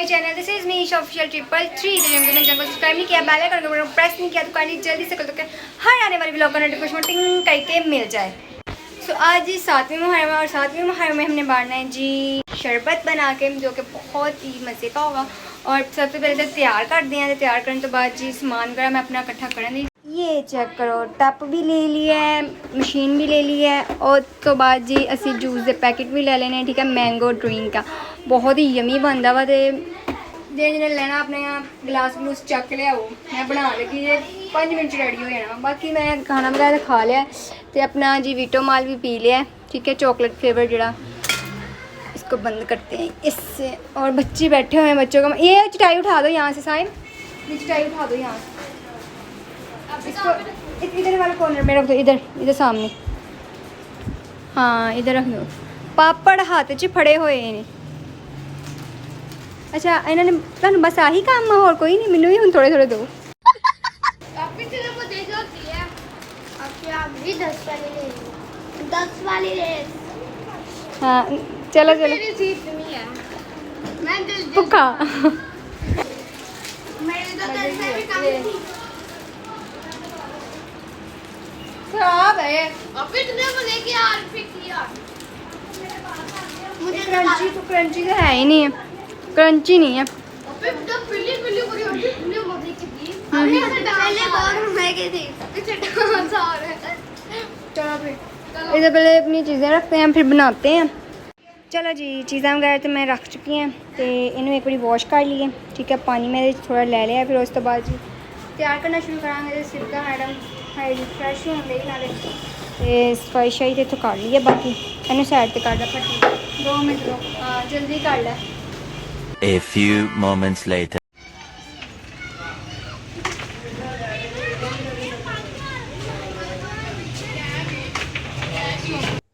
Channel, this is me official 333। तो मैंने channel को सब्सक्राइब नहीं किया, बेल आइकन को प्रेस नहीं किया तो काइंडली जल्दी से कर दो कि हर आने वाली व्लॉग का नोटिफिकेशन टिंग करके मिल जाए। सो आज 7वीं मुहर्रम और 7वीं मुहर्रम में हमने बांटना है जी शरबत बना के, जो कि बहुत ही मज़े का होगा। और सबसे पहले तो तैयार कर दिया, तैयार करने तो बाद जी सामान वगैरह मैं अपना इकट्ठा कर दी। ये चेक करो, टप भी ले लिया है, मशीन भी ले लिया है, और तो बाद जी असी जूस के पैकेट भी ले लेने, ठीक है। मैंगो ड्रिंक का बहुत ही यमी बनता वा। तो जिन्हें लेना अपने गिलास गलूस चक लिया, मैं बना लगी है 5 मिनट रेडी हो जाना। बाकी मैं खाना वगैरह खा लिया तो अपना जी वीटो माल भी पी लिया, ठीक है। चॉकलेट फ्लेवर जरा, इसको बंद करते हैं इससे। और बच्चे बैठे हुए हैं, बच्चों का ये चटाई उठा दो यहाँ से साहिब, ये चटाई उठा दो यहाँ से, इसको इधर वाले कॉर्नर में रख दो, इधर इधर सामने, हाँ इधर रख दो। पापड़ हाथ च फड़े हुए हैं। अच्छा इन्होंने तुम बस आही काम है, और कोई नहीं, मैनू भी हम थोड़े थोड़े दो। हाँ चलो चलो भुखा खराब है मुझे क्रंची तो क्रंची तो है ही नहीं है, क्रंची नहीं है। इधर पहले अपनी चीज़ें रखते हैं फिर बनाते हैं। चलो जी चीज़ें वगैरह तो मैं रख चुकी हैं, तो इन्हों एक बार वॉश कर लिए, ठीक है। पानी में थोड़ा ले लिया, फिर उस तो बाद जी तैयार करना शुरू करांगे। सिरका मैडम फ्रैश होंगे नाले सफाई शाई तो कर ली है, बाकी इन्हें साइड से कर ला फटी 2 मिनट लो, जल्दी कर ला। A few moments later.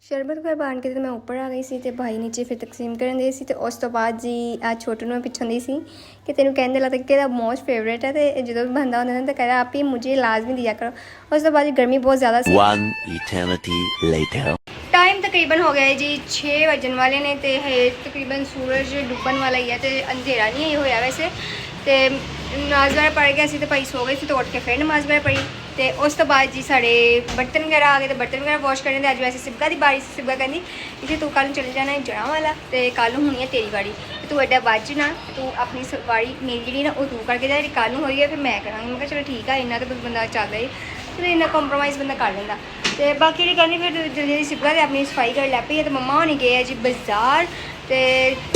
शरबत वगैरह बांध के तो मैं ऊपर आ गई सी, तो भाई नीचे फिर तकसीम करन दे सी। तो उस तो बाद जी आज छोटू मैं पिछों दी सी कि तेन कहने लगा कि तेरा मोस्ट फेवरेट है, तो जो भी बंदा होता है तो कह रहा आप ही मुझे लाजमी दिया करो। उस तो बाद गर्मी बहुत ज़्यादा सी। 1 eternity later. टाइम तकरीबन हो गया है जी 6 बजन वाले ने, तो है तकरीबन सूरज डुबन वाला ही है, तो अंधेरा नहीं है होया वैसे। तो नमाज वगैरह पढ़ गया सी, तो भाई सो गई सी, तो उठ के फिर नमाज वगैरह पढ़ी। तो उस तो बाद जी साढ़े बर्तन वगैरह आ गए, तो बर्तन वगैरह वॉश करने। अज वैसे सिबका की बारी से, सिबका कहती इसे तू कल चले जाना है जड़ा वाला, तो कल होनी है तेरी बारी, तू एडा बज ना, तू अपनी बारी मेरी जी ना वो तू करके जा, कल हो गई फिर मैं कराँगी। मैं चलो ठीक है, इन्ना तो कुछ बंदा चलता है, फिर इन्ना कंप्रोमाइज़ बंदा कर लेंदा। तो बाकी जी करनी फिर जल्दी जल्दी सिबका तो अपनी सफाई कर लग पई। तो मम्मा होनी गए है जी बाजार, तो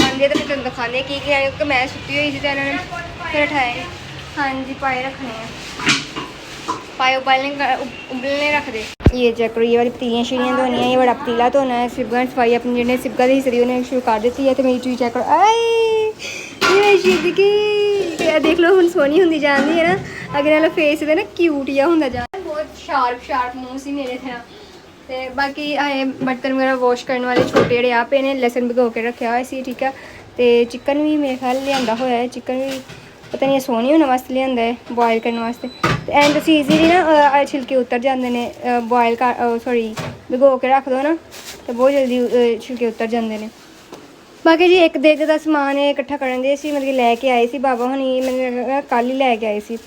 आंदे तो फिर तुम दिखाने की क्योंकि मैं सुती हुई थी, तो इन्होंने फिर उठाए। हाँ जी पाए रखने हैं, पाए उबलने रख दे। ये चेक करो, ये वाली पतीलियाँ शीलियाँ धोनी है, ये बड़ा पतीला धोना है। सिबका सफाई अपनी जिन्हें सिबका दी सदी उन्हें शुरू कर देती है। तो मेरी चीज़ चेक करो, आई की देख लो हम सोनी होंगी जाती है ना, अगर वाला फेस ना क्यूट या होंगे जा, बहुत शार्प मुँह सी मेरे थे। तो बाकी बर्तन वगैरह वॉश करने वाले छोटे जोड़े आप इन्हें लसन भिगो के रखे हुआ सी, ठीक है। तो चिकन भी मेरे ख्याल लिया हुआ है, चिकन भी पता नहीं सोनी होने वास्ते लिया है बॉयल करने वास्ते। तो एंड तुम ईजीली ना छिलके उतर जाते हैं, बॉयल कर सॉरी भिगो के रख दो ना, तो बहुत जल्दी छिलके उतर जाते हैं। बाकी जी एक देख का समान इकट्ठा करन दे सी, मतलब लैके आए सी बाबा होनी, मैंने कल ही लैके आए सी।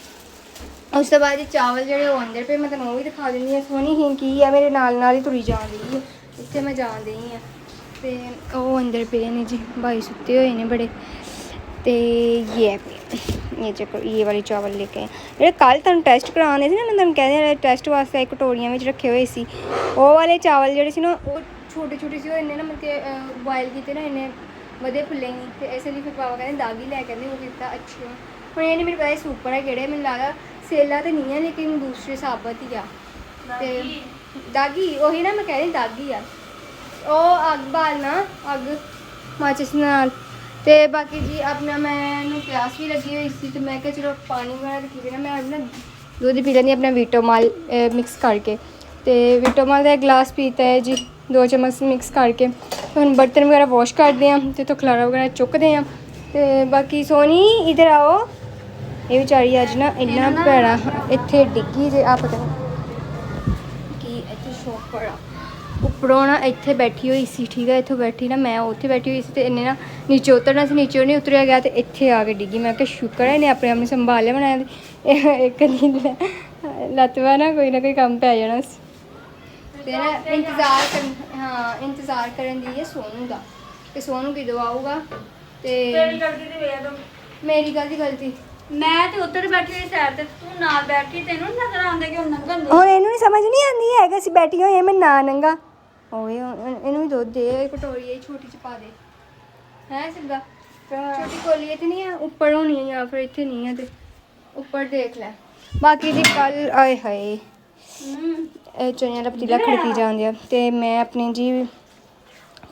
उस तो बाद जी चावल जोड़े अंदर पे मैं तुम भी दिखा देनी है। सोनी ही की है मेरे नाल ही तुरी जान दी है, इतने मैं जान दी हाँ, तो वो अंदर पे ने जी भाई सुते हुए ने बड़े। तो ये चक्कर ये वाले चावल लेके जो कल तुम टेस्ट कराने थे ना, मैं तुम कहते टेस्ट वास्ते कटोरियां में रखे हुए सी, वो वाले चावल जोड़े सी ना वो छोटे छोटे से इन्हें ना मतलब बॉयल किए ना, इन्हें वधे फुले नहीं। तो इसलिए फिर पापा कहते दागी लैके वो किया अच्छे हूँ। ये नहीं मेरे पता सुपर है कि मैंने लगा सेला तो नहीं है, लेकिन दूसरे साबत ही आ। तो दागी वही ना मैं कह रही दागी आ, वो अग बालना अग माचिस नाल। तो बाकी जी अपना मैं प्यास भी लगी हुई सी, तो मैं क्या चलो पानी वगैरह रखी ना, मैं अब ना दूध पी लेनी अपना वीटो माल मिक्स करके। तो वीटो माल का गिलास पीता है जी 2 चम्मच मिक्स करके। तो हम बर्तन वगैरह वॉश करते हैं, तो खलारा वगैरह चुकते हैं। तो बाकी सोनी इधर आओ, ये बेचारी अज ना इन्ना भैड़ा इत्थे डिग्गी जे आप पता कि इत्थे शौक बड़ा ਉੱਪਰੋਂ ਨਾ ਇੱਥੇ ਬੈਠੀ ਹੋਈ ਸੀ, ਠੀਕ ਹੈ, ਇੱਥੋਂ ਬੈਠੀ ਨਾ ਮੈਂ ਉੱਥੇ ਬੈਠੀ ਹੋਈ ਸੀ ਤੇ ਇਹਨੇ ਨਾ ਨੀਚੇ ਉਤਰਨਾ ਸੀ, ਨੀਚੇ ਨਹੀਂ ਉਤਰਿਆ ਗਿਆ ਤੇ ਇੱਥੇ ਆ ਕੇ ਡਿੱਗੀ। ਮੈਂ ਕਿਹਾ ਸ਼ੁਕਰ ਹੈ ਇਹਨੇ ਆਪਣੇ ਆਪ ਨੂੰ ਸੰਭਾਲ ਲਿਆ, ਬਣਾਇਆ ਇੱਕ ਦਿਨ ਲੱਤਵਾ ਨਾ ਕੋਈ ਕੰਮ ਪੈ ਜਾਣਾ ਸੀ। ਤੇ ਨਾ ਇੰਤਜ਼ਾਰ ਕਰਨ ਦੀ ਹੈ ਸੋਨੂ ਦਾ, ਕਿ ਸੋਨੂ ਕਿਦੋਂ ਆਊਗਾ। ਤੇ ਤੇਰੀ ਗਲਤੀ ਤੇ ਵੇਖ ਦੋ, ਮੇਰੀ ਗਲਤੀ ਮੈਂ ਤੇ ਉੱਧਰ ਬੈਠੀ ਹੋਈ ਸਾਈਡ ਤੇ, ਤੂੰ ਨਾਲ ਬੈਠੀ, ਤੈਨੂੰ ਨੀ ਨਜ਼ਰ ਆਉਂਦਾ ਕਿ ਉਹ ਲੰਘਣ ਦੇ। ਹੁਣ ਇਹਨੂੰ ਨਹੀਂ ਸਮਝ ਨਹੀਂ ਆਉਂਦੀ ਹੈਗਾ ਅਸੀਂ ਬੈਠੀ ਹੋਈ ਮੈਂ ਨਾ ਨੰਗਾ ਓਏ ਇਹਨੂੰ ਵੀ ਦੁੱਧ ਦੇ, ਕਟੋਰੀ ਇਹ ਛੋਟੀ ਚ ਪਾ ਦੇ ਹੈ ਸਿੱਧਾ। ਛੋਟੀ ਕੋਲੀ ਤੇ ਨਹੀਂ ਹੈ, ਉੱਪਰ ਹੋਣੀ ਹੈ ਜਾਂ ਫਿਰ ਇੱਥੇ ਨਹੀਂ ਹੈ ਤੇ ਉੱਪਰ ਦੇਖ ਲੈ। ਬਾਕੀ ਜੀ ਕੱਲ ਆਏ ਹਾਏ ਇਹ ਚਣਿਆਂ ਦਾ ਪਤੀਲਾ ਖੜਕੀ ਜਾਂਦੇ ਆ ਤੇ ਮੈਂ ਆਪਣੀ ਜੀ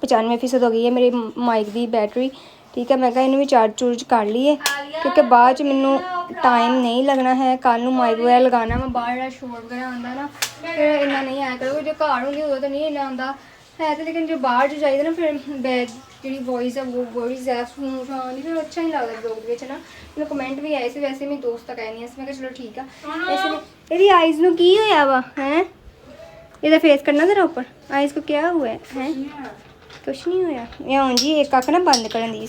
95% ਹੋ ਗਈ ਹੈ ਮੇਰੀ ਮਾਈਕ ਦੀ ਬੈਟਰੀ, ਠੀਕ ਹੈ। ਮੈਂ ਕਿਹਾ ਇਹਨੂੰ ਵੀ ਚਾਰਜ ਕਰ ਲਈਏ ਕਿਉਂਕਿ ਬਾਅਦ ਚ ਮੈਨੂੰ ਟਾਈਮ ਨਹੀਂ ਲੱਗਣਾ ਹੈ। ਕੱਲ ਨੂੰ ਮਾਈਕ ਵਗੈਰਾ ਲਗਾਉਣਾ, ਮੈਂ ਬਾਹਰ ਦਾ ਸ਼ੋਰ ਵਗੈਰਾ ਆਉਂਦਾ ਨਾ ਫਿਰ ਇੰਨਾ ਨਹੀਂ ਆਇਆ ਕਰੋ। ਜੇ ਘਰ ਹੁੰਦੀ ਉਦੋਂ ਤਾਂ ਨਹੀਂ ਇੰਨਾ ਆਉਂਦਾ ਹੈ ਤੇ, ਲੇਕਿਨ ਜੇ ਬਾਹਰ ਚ ਜਾਈਦਾ ਨਾ ਫਿਰ ਜਿਹੜੀ ਵੋਇਸ ਹੈ ਉਹ ਬੜੀ ਜ਼ਿਆਦਾ ਸਮੂਥ ਆਉਂਦੀ, ਫਿਰ ਅੱਛਾ ਨਹੀਂ ਲੱਗਦਾ ਬਲੌਗ ਦੇ ਵਿੱਚ ਨਾ। ਮੈਨੂੰ ਕਮੈਂਟ ਵੀ ਆਏ ਸੀ, ਵੈਸੇ ਮੇਰੇ ਦੋਸਤ ਤਾਂ ਕਹਿ ਨਹੀਂ ਸੀ, ਮੈਂ ਕਿਹਾ ਚਲੋ ਠੀਕ ਆ। ਇਸ ਲਈ ਇਹਦੀ ਆਈਜ਼ ਨੂੰ ਕੀ ਹੋਇਆ ਵਾ ਹੈ, ਇਹਦਾ ਫੇਸ ਕਰਨਾ ਜ਼ਰਾ ਉੱਪਰ, ਆਈਜ਼ ਕੋ ਕਿਆ हुआ है ਕੁਛ ਨਹੀਂ ਹੋਇਆ। ਇਹ ਹੁਣ ਜੀ ਇੱਕ ਅੱਖ ਨਾ ਬੰਦ ਕਰਨ ਦੀ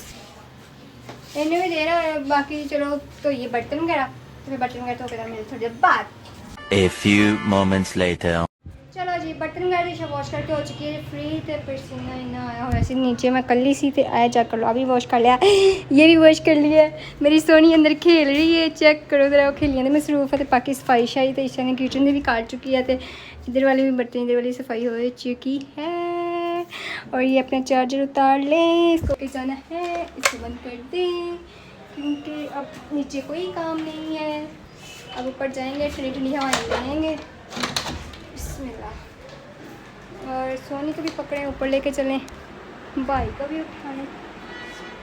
ਇਹਨੇ ਵੀ ਦੇਣਾ। ਬਾਕੀ ਚਲੋ ਧੋਈਏ ਬਰਤਨ ਵਗੈਰਾ ਤੇ ਫਿਰ ਬਰਤਨ ਵਗੈਰਾ ਧੋ ਕੇ ਤਾਂ ਮਿਲ ਥੋੜੀ ਦੇਰ ਬਾਅਦ। A few moments later. ਚਲੋ ਜੀ ਬਰਤਨ ਵਗੈਰਾ ਦੀ ਵਾਸ਼ ਕਰਕੇ ਹੋ ਚੁੱਕੀ ਹੈ फ्री ਤੇ पसीना ਇੰਨਾ ਆਇਆ ਹੋਇਆ ਸੀ नीचे। मैं कल्ली सी ਤੇ आया चेक कर लो, अभी वॉश कर लिया, ये भी वॉश कर लिया। मेरी सोनी अंदर खेल रही है, चेक करो जरा, खेलियां ने मसरूफ है। बाकी सफाई शाई तो ईशा ने किचन भी काट चुकी है, तो इधर वाली भी बर्तन इधर वाली सफाई हो चुकी है। और ये अपना चार्जर उतार लें, इसको जाना है, इसको बंद कर दें क्योंकि अब नीचे कोई काम नहीं है। अब ऊपर जाएंगे, ठंडी ठंडी हवाएं लेंगे। बिस्मिल्लाह। और सोनी को भी पकड़े ऊपर लेके चलें, भाई को भी उठाने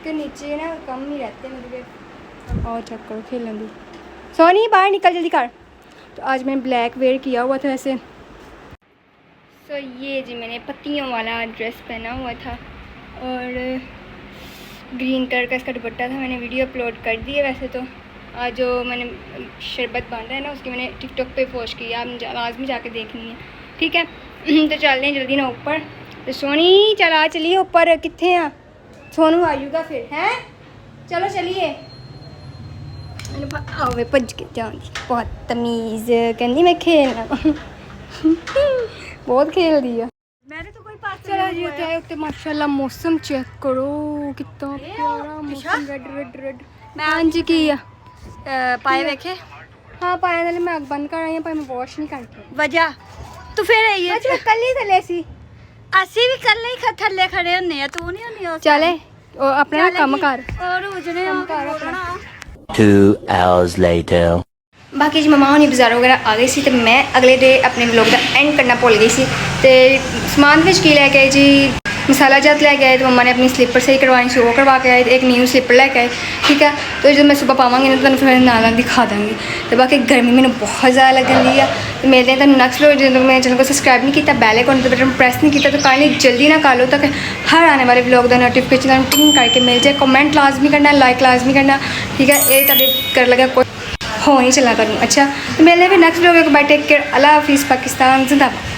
के नीचे ना कम ही रहते हैं मेरे। और चेक करो खेलने दी। सोनी बाहर निकल जल्दी कर। तो आज मैंने ब्लैक वेयर किया हुआ था ऐसे। सो ये जी मैंने पत्तियों वाला ड्रेस पहना हुआ था और ग्रीन कलर का इसका दुपट्टा था। मैंने वीडियो अपलोड कर दी है वैसे तो। आज जो मैंने शरबत बांधा है ना उसकी मैंने टिकटॉक पे पोस्ट की है, आप लाजमी जाके देखनी है, ठीक है। तो चल रहे हैं जल्दी ना ऊपर। तो सोनी चला चलिए ऊपर, कितने हैं सोनू आयूगा फिर हैं, चलो चलिए। आवे भज के जान बहुत तमीज़ कहती मैं खेलना बहुत खेल दी है। मैंने तो कोई पास चलो जी उत्ते उत्ते माशाल्लाह मौसम चेक करो कितना प्यारा मौसम, रेड रेड रेड। मैं हाँ जी की पाए वेखे हाँ पाया नाले मैं अग बंद कर आई पर मैं वॉश नहीं करती वजह तू फिर आई है अच्छा कल ही थले सी ਅਸੀਂ ਵੀ ਕੱਲੇ ਹੀ ਥੱਲੇ ਖੜੇ ਹੁੰਨੇ ਆ, ਤੂੰ ਨਹੀਂ ਹੁੰਨੀ ਉਸ चले अपना काम कर ਔਰ ਉਜਨੇ ਕੰਮ ਕਰ ਆਪਣਾ। 2 hours later. बाकी जी ममा होनी बाज़ार वगैरह आ गई सी, तो मैं अगले डे अपने व्लॉग का एंड करना भुल गई सी। तो समान विच की लैके आए जी, मसाला जात लैके आए, तो मम्मा ने अपनी स्लीपर सही करवाई सी, वो करवा के आए, एक न्यू स्लीपर लैके आए, ठीक है। तो जब मैं सुबह पावांगी ना तो फिर नाल दिखा दूँगी। तो बाकी गर्मी मैंने बहुत ज़्यादा लगन दी है। तो मिलते हैं तो नेक्स्ट व्लॉग। जो मैं चैनल को सब्सक्राइब नहीं किया, बैल आइकन तो बटन प्रेस नहीं किया, तो काइंडली जल्दी ना कर लो ताकि हर आने वाले व्लॉग का नोटिफिकेशन टिंग करके मिल जाए। कमेंट लाजमी करना, लाइक लाजमी करना, ठीक है। ये तुहाडे कर लगा कोई हो नहीं चला करूँ, अच्छा। तो मिलने भी next vlog. Bye, take care, अल्लाह हाफिज़, पाकिस्तान जिंदाबाद।